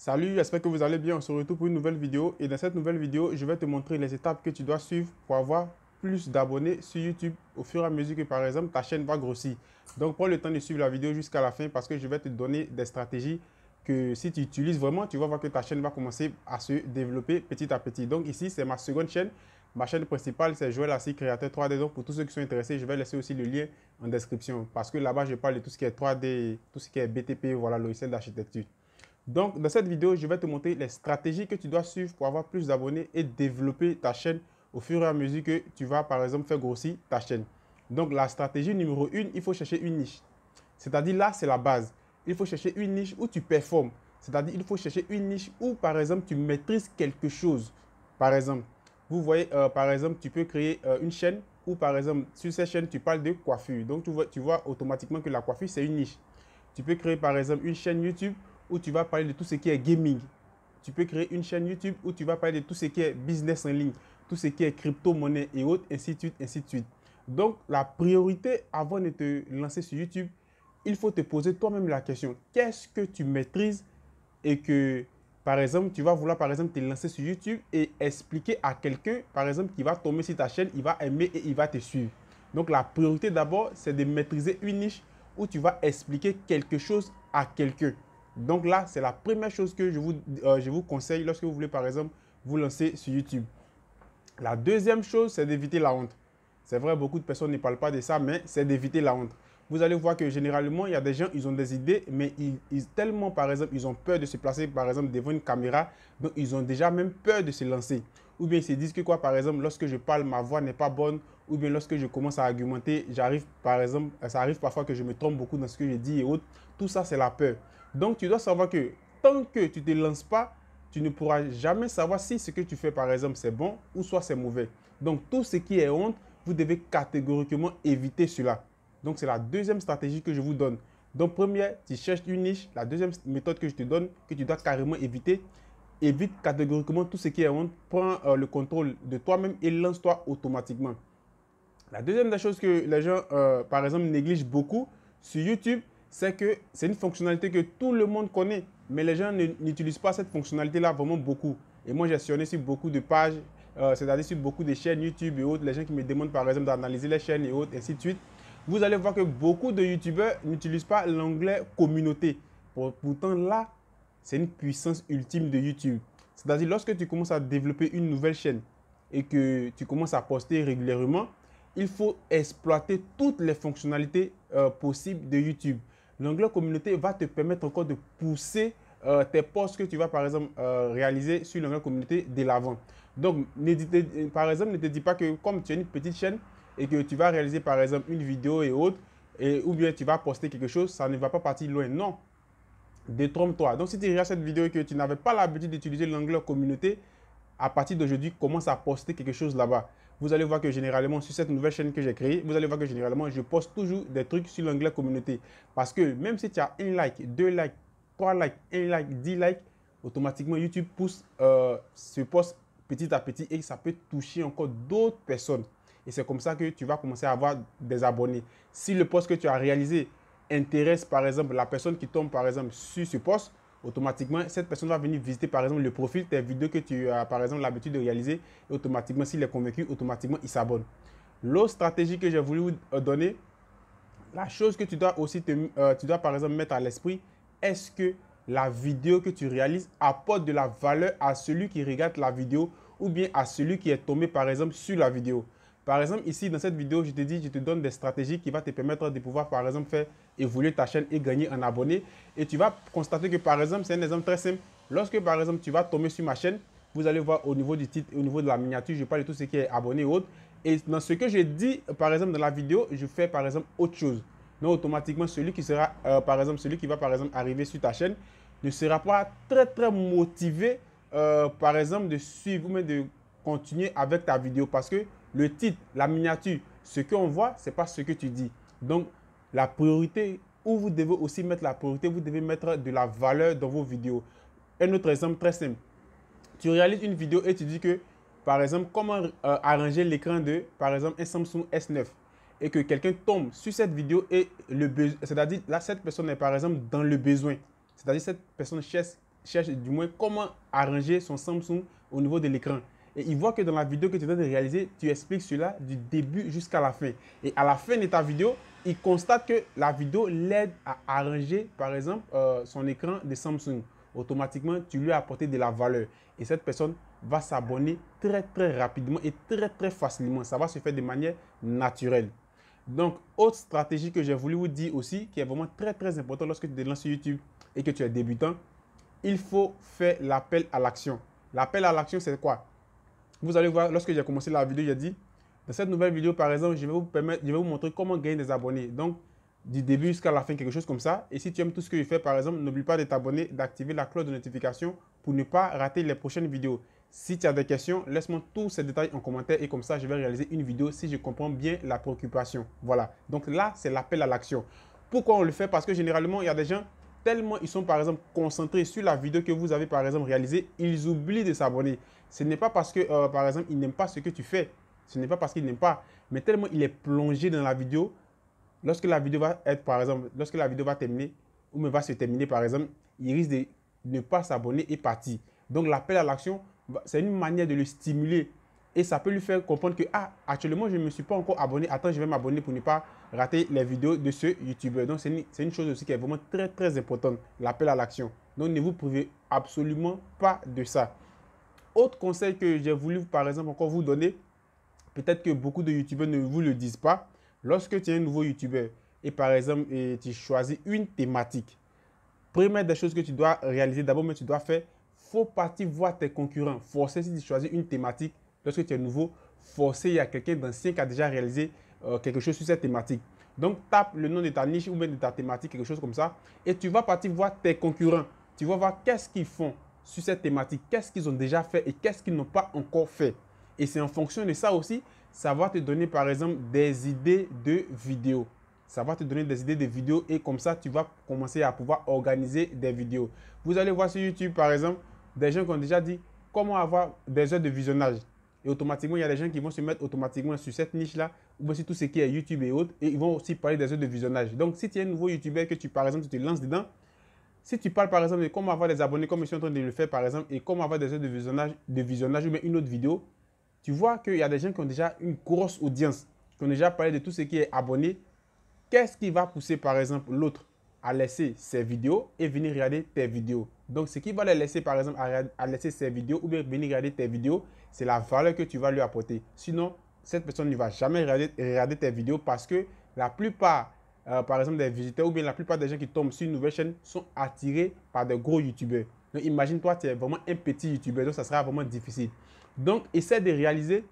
Salut, j'espère que vous allez bien. On se retrouve pour une nouvelle vidéo. Et dans cette nouvelle vidéo, je vais te montrer les étapes que tu dois suivre pour avoir plus d'abonnés sur YouTube au fur et à mesure que, par exemple, ta chaîne va grossir. Donc, prends le temps de suivre la vidéo jusqu'à la fin parce que je vais te donner des stratégies que si tu utilises vraiment, tu vas voir que ta chaîne va commencer à se développer petit à petit. Donc, ici, c'est ma seconde chaîne. Ma chaîne principale, c'est Joël Assis, créateur 3D. Donc, pour tous ceux qui sont intéressés, je vais laisser aussi le lien en description parce que là-bas, je parle de tout ce qui est 3D, tout ce qui est BTP, voilà, logiciel d'architecture. Donc, dans cette vidéo, je vais te montrer les stratégies que tu dois suivre pour avoir plus d'abonnés et développer ta chaîne au fur et à mesure que tu vas, par exemple, faire grossir ta chaîne. Donc, la stratégie numéro 1, il faut chercher une niche. C'est-à-dire, là, c'est la base. Il faut chercher une niche où tu performes. C'est-à-dire, il faut chercher une niche où, par exemple, tu maîtrises quelque chose. Par exemple, vous voyez, par exemple, tu peux créer une chaîne où, par exemple, sur cette chaîne, tu parles de coiffure. Donc, tu vois automatiquement que la coiffure, c'est une niche. Tu peux créer par exemple une chaîne YouTube où tu vas parler de tout ce qui est gaming. Tu peux créer une chaîne YouTube où tu vas parler de tout ce qui est business en ligne, tout ce qui est crypto-monnaie et autres, ainsi de suite, ainsi de suite. Donc, la priorité avant de te lancer sur YouTube, il faut te poser toi-même la question, qu'est-ce que tu maîtrises et que, par exemple, tu vas vouloir, par exemple, te lancer sur YouTube et expliquer à quelqu'un, par exemple, qui va tomber sur ta chaîne, il va aimer et il va te suivre. Donc, la priorité d'abord, c'est de maîtriser une niche où tu vas expliquer quelque chose à quelqu'un. Donc là, c'est la première chose que je vous conseille lorsque vous voulez, par exemple, vous lancer sur YouTube. La deuxième chose, c'est d'éviter la honte. C'est vrai, beaucoup de personnes ne parlent pas de ça, mais c'est d'éviter la honte. Vous allez voir que généralement, il y a des gens, ils ont des idées, mais tellement, par exemple, ils ont peur de se placer, par exemple, devant une caméra, donc ils ont déjà même peur de se lancer. Ou bien ils se disent que quoi, par exemple, lorsque je parle, ma voix n'est pas bonne, ou bien lorsque je commence à argumenter, j'arrive, par exemple, ça arrive parfois que je me trompe beaucoup dans ce que je dis et autres. Tout ça, c'est la peur. Donc, tu dois savoir que tant que tu ne te lances pas, tu ne pourras jamais savoir si ce que tu fais, par exemple, c'est bon ou soit c'est mauvais. Donc, tout ce qui est honte, vous devez catégoriquement éviter cela. Donc, c'est la deuxième stratégie que je vous donne. Donc, première, tu cherches une niche. La deuxième méthode que je te donne, que tu dois carrément éviter, évite catégoriquement tout ce qui est honte. Prends le contrôle de toi-même et lance-toi automatiquement. La deuxième des choses que les gens, par exemple, négligent beaucoup sur YouTube, c'est que c'est une fonctionnalité que tout le monde connaît, mais les gens n'utilisent pas cette fonctionnalité-là vraiment beaucoup. Et moi, j'ai gestionné sur beaucoup de pages, c'est-à-dire sur beaucoup de chaînes YouTube et autres, les gens qui me demandent par exemple d'analyser les chaînes et autres, ainsi de suite. Vous allez voir que beaucoup de YouTubeurs n'utilisent pas l'onglet communauté. Pourtant, là, c'est une puissance ultime de YouTube. C'est-à-dire, lorsque tu commences à développer une nouvelle chaîne et que tu commences à poster régulièrement, il faut exploiter toutes les fonctionnalités possibles de YouTube. L'onglet communauté va te permettre encore de pousser tes posts que tu vas par exemple réaliser sur l'onglet communauté de l'avant. Donc, par exemple, ne te dis pas que comme tu as une petite chaîne et que tu vas réaliser par exemple une vidéo et autres, ou bien tu vas poster quelque chose, ça ne va pas partir loin. Non, détrompe-toi. Donc, si tu regardes cette vidéo et que tu n'avais pas l'habitude d'utiliser l'onglet communauté, à partir d'aujourd'hui, commence à poster quelque chose là-bas. Vous allez voir que généralement, sur cette nouvelle chaîne que j'ai créée, vous allez voir que généralement, je poste toujours des trucs sur l'onglet communauté. Parce que même si tu as un like, deux likes, trois likes, un like, 10 likes, automatiquement, YouTube pousse ce post petit à petit et ça peut toucher encore d'autres personnes. Et c'est comme ça que tu vas commencer à avoir des abonnés. Si le post que tu as réalisé intéresse, par exemple, la personne qui tombe, par exemple, sur ce post, automatiquement, cette personne va venir visiter, par exemple, le profil des vidéos que tu as, par exemple, l'habitude de réaliser. Et automatiquement, s'il est convaincu, automatiquement, il s'abonne. L'autre stratégie que j'ai voulu vous donner, la chose que tu dois aussi, tu dois, par exemple, mettre à l'esprit, est-ce que la vidéo que tu réalises apporte de la valeur à celui qui regarde la vidéo ou bien à celui qui est tombé, par exemple, sur la vidéo. Par exemple, ici, dans cette vidéo, je te dis, je te donne des stratégies qui vont te permettre de pouvoir, par exemple, faire évoluer ta chaîne et gagner en abonnés. Et tu vas constater que, par exemple, c'est un exemple très simple. Lorsque, par exemple, tu vas tomber sur ma chaîne, vous allez voir au niveau du titre et au niveau de la miniature, je parle de tout ce qui est abonné et autres. Et dans ce que je dis, par exemple, dans la vidéo, je fais, par exemple, autre chose. Donc, automatiquement, celui qui sera, par exemple, celui qui va, par exemple, arriver sur ta chaîne ne sera pas très, très motivé, par exemple, de suivre ou même de continuer avec ta vidéo parce que le titre, la miniature, ce qu'on voit, ce n'est pas ce que tu dis. Donc, la priorité, où vous devez aussi mettre la priorité, vous devez mettre de la valeur dans vos vidéos. Un autre exemple très simple. Tu réalises une vidéo et tu dis que, par exemple, comment arranger l'écran de, par exemple, un Samsung S9 et que quelqu'un tombe sur cette vidéo et c'est-à-dire là, cette personne est par exemple dans le besoin. C'est-à-dire cette personne cherche cherche du moins comment arranger son Samsung au niveau de l'écran. Et il voit que dans la vidéo que tu es en train de réaliser, tu expliques cela du début jusqu'à la fin. Et à la fin de ta vidéo, il constate que la vidéo l'aide à arranger, par exemple, son écran de Samsung. Automatiquement, tu lui as apporté de la valeur. Et cette personne va s'abonner très, très rapidement et très, très facilement. Ça va se faire de manière naturelle. Donc, autre stratégie que j'ai voulu vous dire aussi, qui est vraiment très, très important lorsque tu te lances sur YouTube et que tu es débutant, il faut faire l'appel à l'action. L'appel à l'action, c'est quoi? Vous allez voir, lorsque j'ai commencé la vidéo, j'ai dit, dans cette nouvelle vidéo, par exemple, je vais vous montrer comment gagner des abonnés. Donc, du début jusqu'à la fin, quelque chose comme ça. Et si tu aimes tout ce que je fais, par exemple, n'oublie pas de t'abonner, d'activer la cloche de notification pour ne pas rater les prochaines vidéos. Si tu as des questions, laisse-moi tous ces détails en commentaire et comme ça, je vais réaliser une vidéo si je comprends bien la préoccupation. Voilà. Donc là, c'est l'appel à l'action. Pourquoi on le fait? Parce que généralement, il y a des gens, tellement ils sont par exemple concentrés sur la vidéo que vous avez par exemple réalisée, ils oublient de s'abonner. Ce n'est pas parce que, par exemple, ils n'aiment pas ce que tu fais. Ce n'est pas parce qu'ils n'aiment pas, mais tellement il est plongé dans la vidéo. Lorsque la vidéo va être, par exemple, lorsque la vidéo va terminer, ou même va se terminer, par exemple, il risque de ne pas s'abonner et partir. Donc, l'appel à l'action, c'est une manière de le stimuler. Et ça peut lui faire comprendre que, ah, actuellement, je ne me suis pas encore abonné. Attends, je vais m'abonner pour ne pas rater les vidéos de ce YouTuber. Donc, c'est une chose aussi qui est vraiment très, très importante, l'appel à l'action. Donc, ne vous privez absolument pas de ça. Autre conseil que j'ai voulu, par exemple, encore vous donner, peut-être que beaucoup de YouTubeurs ne vous le disent pas. Lorsque tu es un nouveau YouTuber et par exemple, tu choisis une thématique, première des choses que tu dois réaliser d'abord, mais tu dois faire, il faut partir voir tes concurrents. Forcer, si tu choisis une thématique, lorsque tu es nouveau, forcer, il y a quelqu'un d'ancien qui a déjà réalisé quelque chose sur cette thématique. Donc, tape le nom de ta niche ou même de ta thématique, quelque chose comme ça, et tu vas partir voir tes concurrents. Tu vas voir qu'est-ce qu'ils font sur cette thématique, qu'est-ce qu'ils ont déjà fait et qu'est-ce qu'ils n'ont pas encore fait. Et c'est en fonction de ça aussi, ça va te donner par exemple des idées de vidéos. Ça va te donner des idées de vidéos et comme ça, tu vas commencer à pouvoir organiser des vidéos. Vous allez voir sur YouTube par exemple, des gens qui ont déjà dit comment avoir des heures de visionnage. Et automatiquement, il y a des gens qui vont se mettre automatiquement sur cette niche-là, ou aussi tout ce qui est YouTube et autres, et ils vont aussi parler des heures de visionnage. Donc, si tu es un nouveau YouTuber que par exemple, tu te lances dedans, si tu parles par exemple de comment avoir des abonnés, comme je suis en train de le faire par exemple, et comment avoir des heures de visionnage ou bien une autre vidéo, tu vois qu'il y a des gens qui ont déjà une grosse audience, qui ont déjà parlé de tout ce qui est abonné. Qu'est-ce qui va pousser par exemple l'autre à laisser ses vidéos et venir regarder tes vidéos? Donc, ce qui va les laisser par exemple à laisser ses vidéos ou bien venir regarder tes vidéos, c'est la valeur que tu vas lui apporter. Sinon, cette personne ne va jamais regarder tes vidéos parce que la plupart, par exemple, des visiteurs ou bien la plupart des gens qui tombent sur une nouvelle chaîne sont attirés par des gros youtubeurs. Donc, imagine-toi, tu es vraiment un petit youtubeur, donc ça sera vraiment difficile. Donc, essaie de réaliser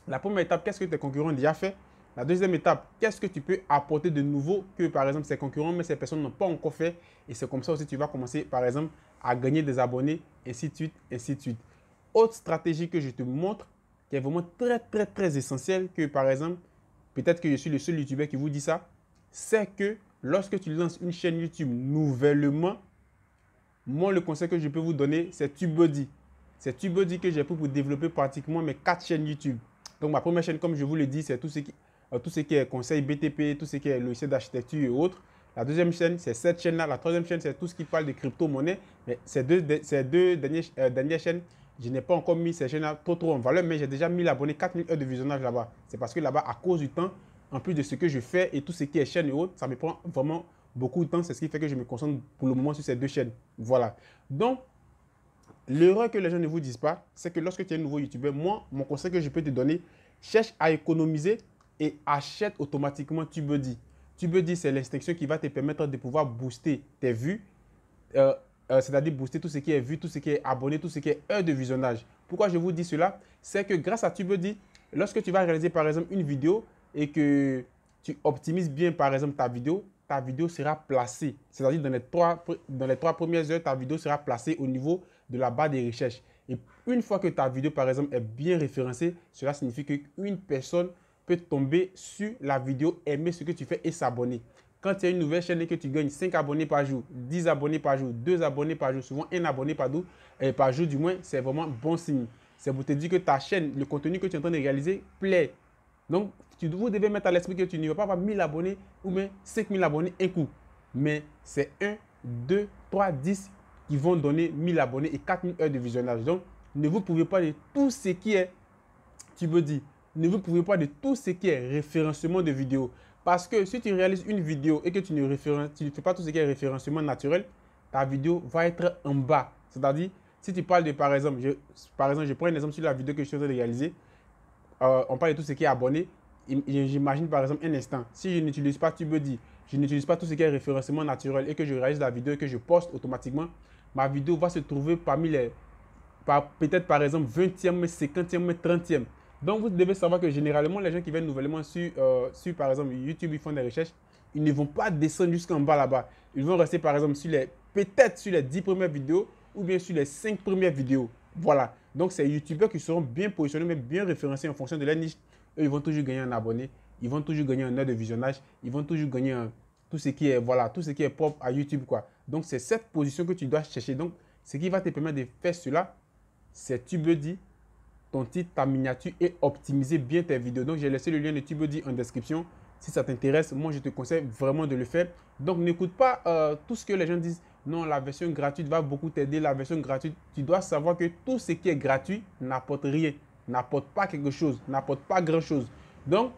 la première étape, qu'est-ce que tes concurrents ont déjà fait? La deuxième étape, qu'est-ce que tu peux apporter de nouveau que, par exemple, ces concurrents, mais ces personnes n'ont pas encore fait? Et c'est comme ça aussi que tu vas commencer, par exemple, à gagner des abonnés, ainsi de suite, ainsi de suite. Autre stratégie que je te montre, qui est vraiment très, très, très essentielle, que, par exemple, peut-être que je suis le seul YouTuber qui vous dit ça, c'est que lorsque tu lances une chaîne YouTube nouvellement, moi, le conseil que je peux vous donner, c'est TubeBuddy. C'est TubeBuddy que j'ai pris pour développer pratiquement mes 4 chaînes YouTube. Donc, ma première chaîne, comme je vous l'ai dit, c'est tout ce qui est conseil BTP, tout ce qui est logiciel d'architecture et autres. La deuxième chaîne, c'est cette chaîne-là. La troisième chaîne, c'est tout ce qui parle de crypto-monnaie. Mais ces deux dernières chaînes, je n'ai pas encore mis ces chaînes-là trop en valeur, mais j'ai déjà 1000 abonnés, 4000 heures de visionnage là-bas. C'est parce que là-bas, à cause du temps, en plus de ce que je fais et tout ce qui est chaîne et autres, ça me prend vraiment beaucoup de temps. C'est ce qui fait que je me concentre pour le moment sur ces deux chaînes. Voilà. Donc, l'erreur que les gens ne vous disent pas, c'est que lorsque tu es un nouveau YouTuber, moi, mon conseil que je peux te donner, cherche à économiser et achète automatiquement TubeBuddy. TubeBuddy, c'est l'instruction qui va te permettre de pouvoir booster tes vues, c'est-à-dire booster tout ce qui est vu, tout ce qui est abonné, tout ce qui est heures de visionnage. Pourquoi je vous dis cela? C'est que grâce à TubeBuddy, lorsque tu vas réaliser par exemple une vidéo et que tu optimises bien par exemple ta vidéo sera placée. C'est-à-dire dans les trois premières heures, ta vidéo sera placée au niveau de la barre des recherches. Et une fois que ta vidéo par exemple est bien référencée, cela signifie qu'une personne peut tomber sur la vidéo, aimer ce que tu fais et s'abonner. Quand tu as une nouvelle chaîne et que tu gagnes 5 abonnés par jour, 10 abonnés par jour, 2 abonnés par jour, souvent 1 abonné par jour du moins, c'est vraiment bon signe. C'est pour te dire que ta chaîne, le contenu que tu es en train de réaliser plaît. Donc, vous devez mettre à l'esprit que tu ne vas pas avoir 1000 abonnés ou même 5000 abonnés un coup. Mais c'est 1, 2, 3, 10, qui vont donner 1000 abonnés et 4000 heures de visionnage. Donc, ne vous pouvez pas de tout ce qui est, tu me dis, ne vous pouvez pas de tout ce qui est référencement de vidéos. Parce que si tu réalises une vidéo et que tu ne fais pas tout ce qui est référencement naturel, ta vidéo va être en bas. C'est-à-dire, si tu parles de, par exemple, je prends un exemple sur la vidéo que je suis en train de réaliser. On parle de tout ce qui est abonné. J'imagine par exemple un instant, si je n'utilise pas TubeBuddy, je n'utilise pas tout ce qui est référencement naturel et que je réalise la vidéo et que je poste automatiquement, ma vidéo va se trouver parmi les, peut-être par exemple 20e, 50e, 30e. Donc vous devez savoir que généralement les gens qui viennent nouvellement sur par exemple YouTube, ils font des recherches, ils ne vont pas descendre jusqu'en bas là-bas. Ils vont rester par exemple peut-être sur les 10 premières vidéos ou bien sur les 5 premières vidéos. Voilà. Donc c'est les YouTubeurs qui seront bien positionnés, mais bien référencés en fonction de leur niche. Eux, ils vont toujours gagner un abonné, ils vont toujours gagner un heure de visionnage, ils vont toujours gagner tout ce qui est, voilà, tout ce qui est propre à YouTube, quoi. Donc, c'est cette position que tu dois chercher. Donc, ce qui va te permettre de faire cela, c'est TubeBuddy, ton titre, ta miniature et optimiser bien tes vidéos. Donc, j'ai laissé le lien de TubeBuddy en description. Si ça t'intéresse, moi, je te conseille vraiment de le faire. Donc, n'écoute pas tout ce que les gens disent. Non, la version gratuite va beaucoup t'aider. La version gratuite, tu dois savoir que tout ce qui est gratuit n'apporte rien, n'apporte pas quelque chose, n'apporte pas grand-chose. Donc,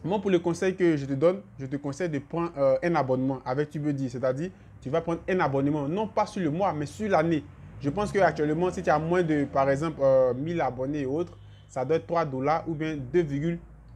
moi, pour le conseil que je te donne, je te conseille de prendre un abonnement avec TubeBuddy. C'est-à-dire, tu vas prendre un abonnement, non pas sur le mois, mais sur l'année. Je pense qu'actuellement, si tu as moins de, par exemple, 1000 abonnés et autres, ça doit être 3 dollars ou bien 2,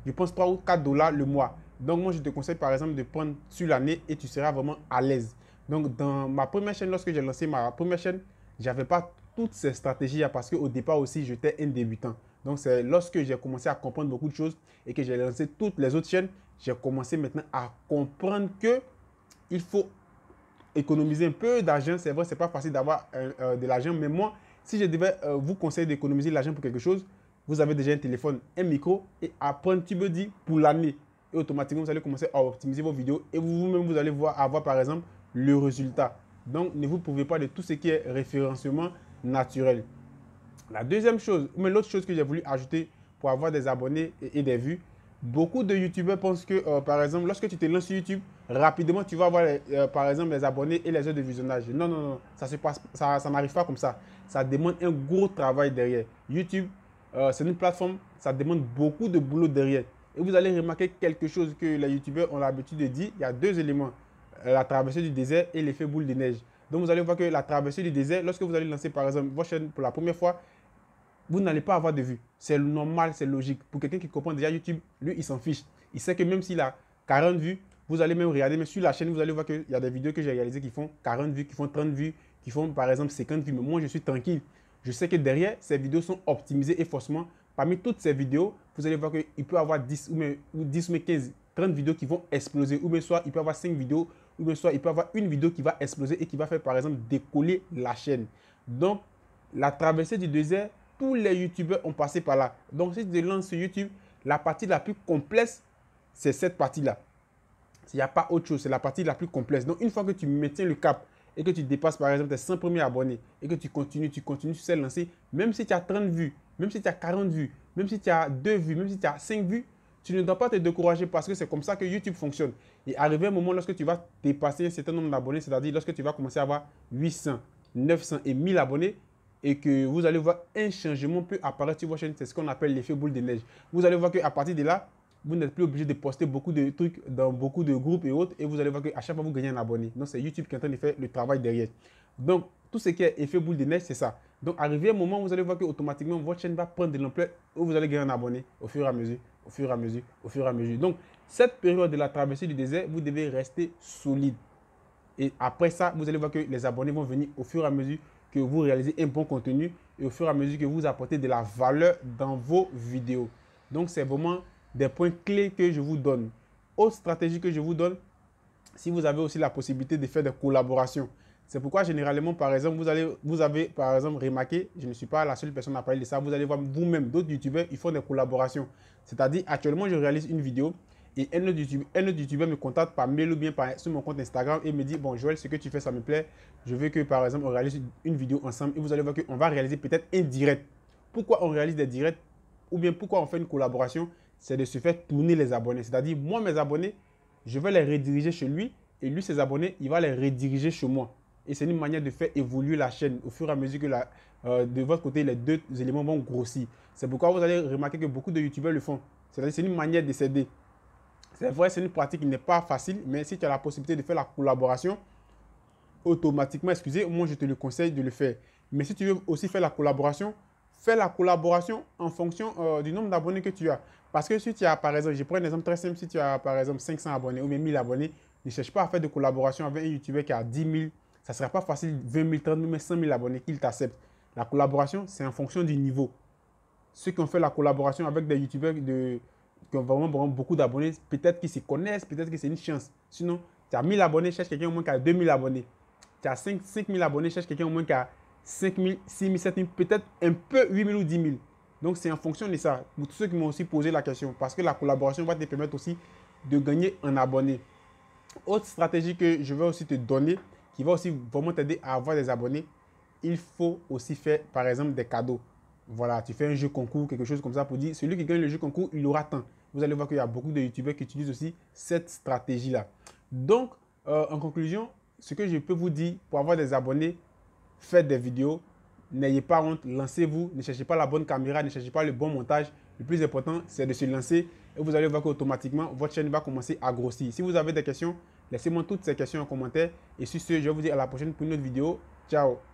je pense 3 ou 4 dollars le mois. Donc, moi, je te conseille, par exemple, de prendre sur l'année et tu seras vraiment à l'aise. Donc, dans ma première chaîne, lorsque j'ai lancé ma première chaîne, je n'avais pas toutes ces stratégies parce qu'au départ aussi, j'étais un débutant. Donc, c'est lorsque j'ai commencé à comprendre beaucoup de choses et que j'ai lancé toutes les autres chaînes, j'ai commencé maintenant à comprendre qu'il faut économiser un peu d'argent. C'est vrai, ce n'est pas facile d'avoir de l'argent, mais moi, si je devais vous conseiller d'économiser de l'argent pour quelque chose, vous avez déjà un téléphone, un micro et apprendre TubeBuddy pour l'année. Et automatiquement, vous allez commencer à optimiser vos vidéos et vous-même, vous allez avoir par exemple le résultat. Donc, ne vous pouvez pas de tout ce qui est référencement naturel. La deuxième chose, mais l'autre chose que j'ai voulu ajouter pour avoir des abonnés et des vues, beaucoup de YouTubeurs pensent que, par exemple, lorsque tu te lances sur YouTube, rapidement, tu vas avoir, par exemple, les abonnés et les heures de visionnage. Non, non, non, ça n'arrive pas comme ça. Ça demande un gros travail derrière. YouTube, c'est une plateforme, ça demande beaucoup de boulot derrière. Et vous allez remarquer quelque chose que les YouTubeurs ont l'habitude de dire. Il y a deux éléments, la traversée du désert et l'effet boule de neige. Donc, vous allez voir que la traversée du désert, lorsque vous allez lancer, par exemple, votre chaîne pour la première fois, vous n'allez pas avoir de vues. C'est normal, c'est logique. Pour quelqu'un qui comprend déjà YouTube, lui, il s'en fiche. Il sait que même s'il a 40 vues, vous allez même regarder, mais sur la chaîne, vous allez voir qu'il y a des vidéos que j'ai réalisées qui font 40 vues, qui font 30 vues, qui font par exemple 50 vues. Mais moi, je suis tranquille. Je sais que derrière, ces vidéos sont optimisées et forcément, parmi toutes ces vidéos, vous allez voir qu'il peut y avoir 10 ou 15, 30 vidéos qui vont exploser. Ou bien soit, il peut y avoir 5 vidéos, ou bien soit, il peut y avoir une vidéo qui va exploser et qui va faire par exemple décoller la chaîne. Donc, la traversée du désert, tous les YouTubeurs ont passé par là. Donc, si tu lances sur YouTube, la partie la plus complexe, c'est cette partie-là. Il n'y a pas autre chose, c'est la partie la plus complexe. Donc, une fois que tu maintiens le cap et que tu dépasses par exemple tes 100 premiers abonnés et que tu continues sur cette lancée, même si tu as 30 vues, même si tu as 40 vues, même si tu as 2 vues, même si tu as 5 vues, tu ne dois pas te décourager parce que c'est comme ça que YouTube fonctionne. Et arrivé un moment lorsque tu vas dépasser un certain nombre d'abonnés, c'est-à-dire lorsque tu vas commencer à avoir 800, 900 et 1000 abonnés, et que vous allez voir un changement peut apparaître sur votre chaîne, c'est ce qu'on appelle l'effet boule de neige. Vous allez voir qu'à partir de là, vous n'êtes plus obligé de poster beaucoup de trucs dans beaucoup de groupes et autres, et vous allez voir qu'à chaque fois, vous gagnez un abonné. Donc, c'est YouTube qui est en train de faire le travail derrière. Donc, tout ce qui est effet boule de neige, c'est ça. Donc, arrivé un moment, vous allez voir qu'automatiquement, votre chaîne va prendre de l'ampleur où vous allez gagner un abonné au fur et à mesure, au fur et à mesure, au fur et à mesure. Donc, cette période de la traversée du désert, vous devez rester solide. Et après ça, vous allez voir que les abonnés vont venir au fur et à mesure que vous réalisez un bon contenu et au fur et à mesure que vous apportez de la valeur dans vos vidéos. Donc, c'est vraiment des points clés que je vous donne. Autre stratégie que je vous donne, si vous avez aussi la possibilité de faire des collaborations. C'est pourquoi généralement, par exemple, vous avez par exemple remarqué, je ne suis pas la seule personne à parler de ça, vous allez voir vous-même, d'autres youtubeurs, ils font des collaborations. C'est-à-dire, actuellement, je réalise une vidéo et un autre youtubeur me contacte par mail ou bien sur mon compte Instagram et me dit, bon Joël, ce que tu fais, ça me plaît. Je veux que par exemple, on réalise une vidéo ensemble et vous allez voir qu'on va réaliser peut-être un direct. Pourquoi on réalise des directs ou bien pourquoi on fait une collaboration? C'est de se faire tourner les abonnés. C'est-à-dire, moi, mes abonnés, je vais les rediriger chez lui et lui, ses abonnés, il va les rediriger chez moi. et c'est une manière de faire évoluer la chaîne au fur et à mesure que de votre côté, les deux éléments vont grossir. C'est pourquoi vous allez remarquer que beaucoup de youtubeurs le font. C'est-à-dire c'est une manière de s'aider. C'est vrai, c'est une pratique qui n'est pas facile, mais si tu as la possibilité de faire la collaboration, automatiquement, excusez, moi je te le conseille de le faire. Mais si tu veux aussi faire la collaboration, fais la collaboration en fonction du nombre d'abonnés que tu as. Parce que si tu as, par exemple, je prends un exemple très simple, si tu as par exemple 500 abonnés ou même 1000 abonnés, ne cherche pas à faire de collaboration avec un youtubeur qui a 10 000. Ça ne sera pas facile, 20 000, 30 000, mais 100 000 abonnés qu'il t'accepte. La collaboration, c'est en fonction du niveau. Ceux qui ont fait la collaboration avec des youtubeurs qui ont vraiment beaucoup d'abonnés, peut-être qu'ils se connaissent, peut-être que c'est une chance. Sinon, tu as 1000 abonnés, cherche quelqu'un au moins qui a 2000 abonnés. Tu as 5 000 abonnés, cherche quelqu'un au moins qui a 5 000, 6 000, 7 000, peut-être un peu 8 000 ou 10 000. Donc, c'est en fonction de ça. Pour tous ceux qui m'ont aussi posé la question, parce que la collaboration va te permettre aussi de gagner en abonnés. Autre stratégie que je vais aussi te donner, qui va aussi vraiment t'aider à avoir des abonnés, il faut aussi faire, par exemple, des cadeaux. Voilà, tu fais un jeu concours, quelque chose comme ça pour dire, celui qui gagne le jeu concours, il aura tant. Vous allez voir qu'il y a beaucoup de youtubeurs qui utilisent aussi cette stratégie-là. Donc, en conclusion, ce que je peux vous dire pour avoir des abonnés, faites des vidéos, n'ayez pas honte, lancez-vous, ne cherchez pas la bonne caméra, ne cherchez pas le bon montage. Le plus important, c'est de se lancer et vous allez voir qu'automatiquement, votre chaîne va commencer à grossir. Si vous avez des questions, laissez-moi toutes ces questions en commentaire. Et sur ce, je vais vous dire à la prochaine pour une autre vidéo. Ciao!